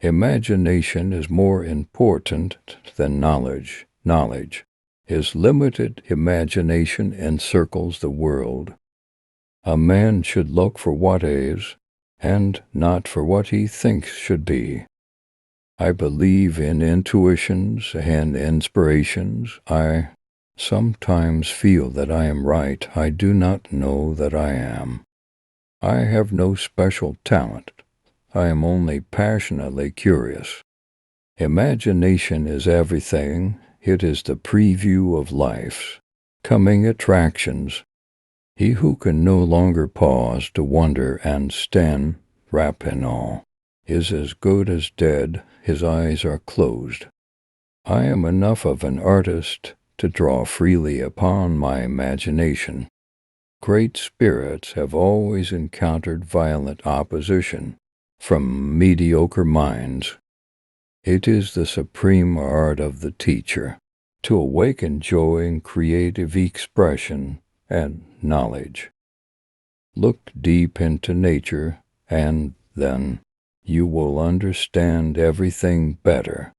Imagination is more important than knowledge. Knowledge is limited. Imagination encircles the world. A man should look for what is, and not for what he thinks should be. I believe in intuitions and inspirations. I sometimes feel that I am right. I do not know that I am. I have no special talent. I am only passionately curious. Imagination is everything. It is the preview of life's coming attractions. He who can no longer pause to wonder and stand wrapped in awe is as good as dead. His eyes are closed. I am enough of an artist to draw freely upon my imagination. Great spirits have always encountered violent opposition from mediocre minds. It is the supreme art of the teacher to awaken joy in creative expression and knowledge. Look deep into nature, and then you will understand everything better.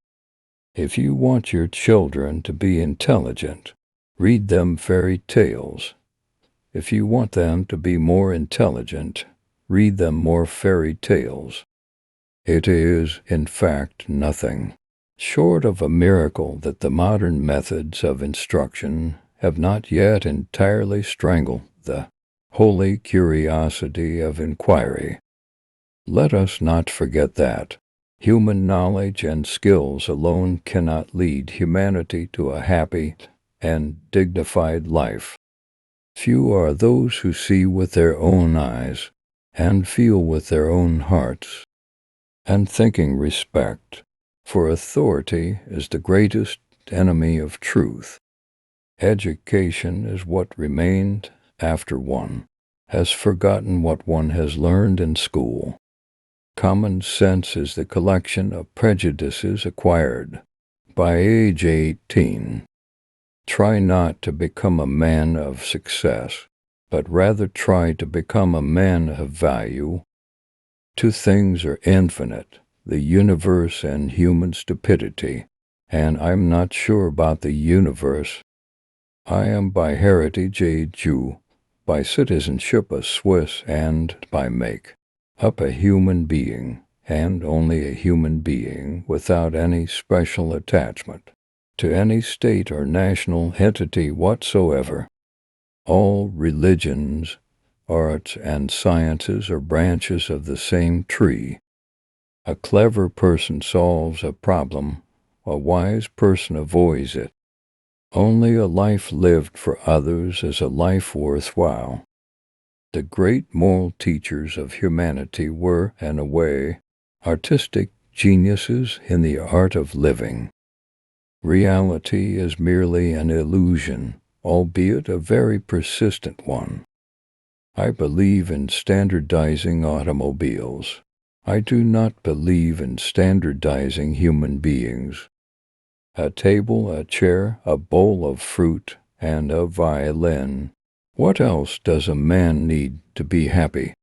If you want your children to be intelligent, read them fairy tales. If you want them to be more intelligent, read them more fairy tales. It is, in fact, nothing short of a miracle that the modern methods of instruction have not yet entirely strangled the holy curiosity of inquiry. Let us not forget that human knowledge and skills alone cannot lead humanity to a happy and dignified life. Few are those who see with their own eyes and feel with their own hearts. And thinking respect for authority is the greatest enemy of truth. Education is what remained after one has forgotten what one has learned in school. Common sense is the collection of prejudices acquired by age 18. Try not to become a man of success, but rather try to become a man of value. Two things are infinite, the universe and human stupidity, and I'm not sure about the universe. I am by heritage a Jew, by citizenship a Swiss, and by make-up a human being, and only a human being without any special attachment to any state or national entity whatsoever. All religions, arts, and sciences are branches of the same tree. A clever person solves a problem, a wise person avoids it. Only a life lived for others is a life worthwhile. The great moral teachers of humanity were, in a way, artistic geniuses in the art of living. Reality is merely an illusion, albeit a very persistent one. I believe in standardizing automobiles. I do not believe in standardizing human beings. A table, a chair, a bowl of fruit, and a violin. What else does a man need to be happy?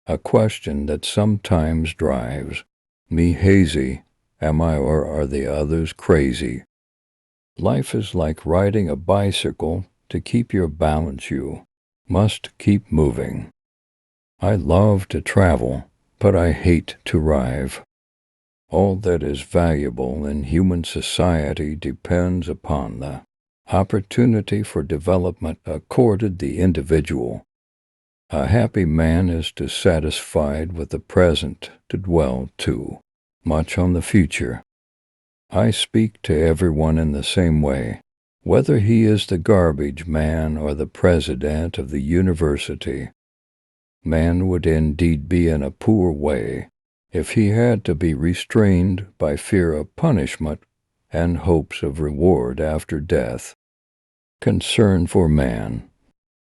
A question that sometimes drives me hazy. Am I or are the others crazy? Life is like riding a bicycle. To keep your balance, you must keep moving. I love to travel, but I hate to ride. All that is valuable in human society depends upon the opportunity for development accorded the individual. A happy man is dissatisfied with the present to dwell too much on the future. I speak to everyone in the same way, whether he is the garbage man or the president of the university. Man would indeed be in a poor way if he had to be restrained by fear of punishment and hopes of reward after death. Concern for man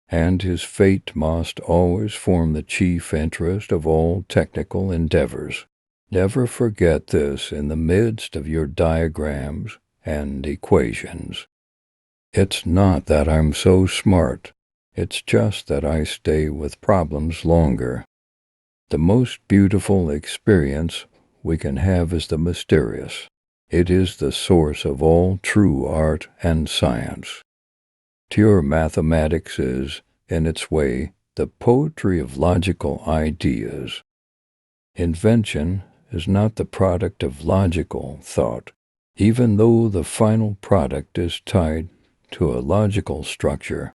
and his fate must always form the chief interest of all technical endeavors. Never forget this in the midst of your diagrams and equations. It's not that I'm so smart. It's just that I stay with problems longer. The most beautiful experience we can have is the mysterious. It is the source of all true art and science. Pure mathematics is, in its way, the poetry of logical ideas. Invention is not the product of logical thought, even though the final product is tied to a logical structure.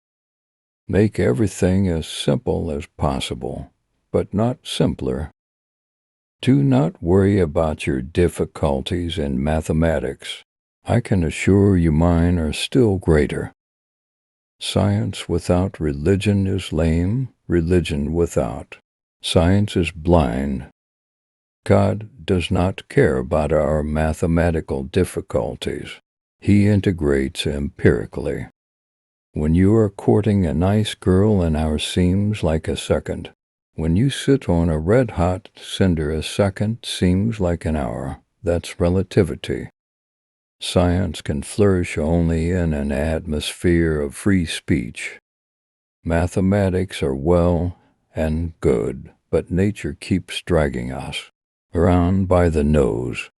Make everything as simple as possible, but not simpler. Do not worry about your difficulties in mathematics. I can assure you mine are still greater. Science without religion is lame, religion without. Science is blind. God does not care about our mathematical difficulties. He integrates empirically. When you are courting a nice girl an hour seems like a second. When you sit on a red-hot cinder a second seems like an hour. That's relativity. Science can flourish only in an atmosphere of free speech. Mathematics are well and good, but nature keeps dragging us around by the nose.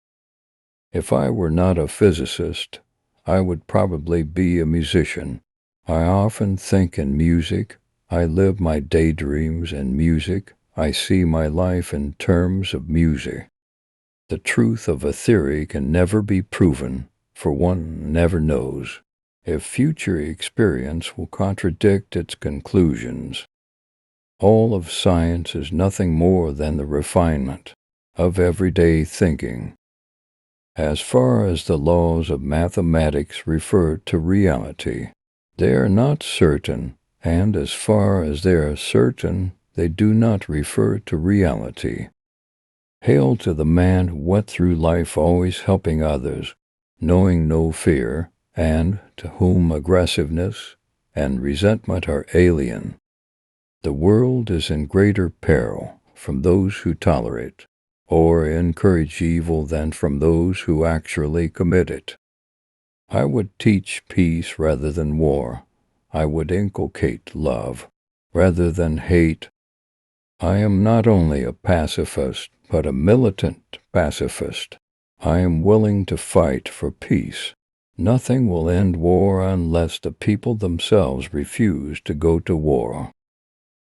If I were not a physicist, I would probably be a musician. I often think in music. I live my daydreams in music. I see my life in terms of music. The truth of a theory can never be proven, for one never knows if future experience will contradict its conclusions. All of science is nothing more than the refinement of everyday thinking. As far as the laws of mathematics refer to reality, they are not certain, and as far as they are certain, they do not refer to reality. Hail to the man who went through life always helping others, knowing no fear, and to whom aggressiveness and resentment are alien. The world is in greater peril from those who tolerate or encourage evil than from those who actually commit it. I would teach peace rather than war. I would inculcate love rather than hate. I am not only a pacifist, but a militant pacifist. I am willing to fight for peace. Nothing will end war unless the people themselves refuse to go to war.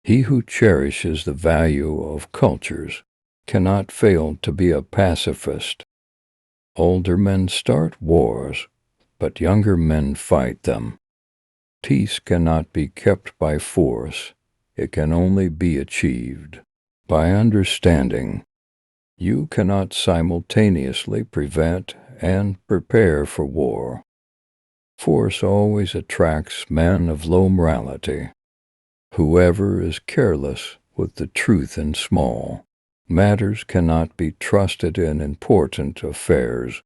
He who cherishes the value of cultures cannot fail to be a pacifist. Older men start wars, but younger men fight them. Peace cannot be kept by force. It can only be achieved by understanding. You cannot simultaneously prevent and prepare for war. Force always attracts men of low morality. Whoever is careless with the truth in small matters cannot be trusted in important affairs.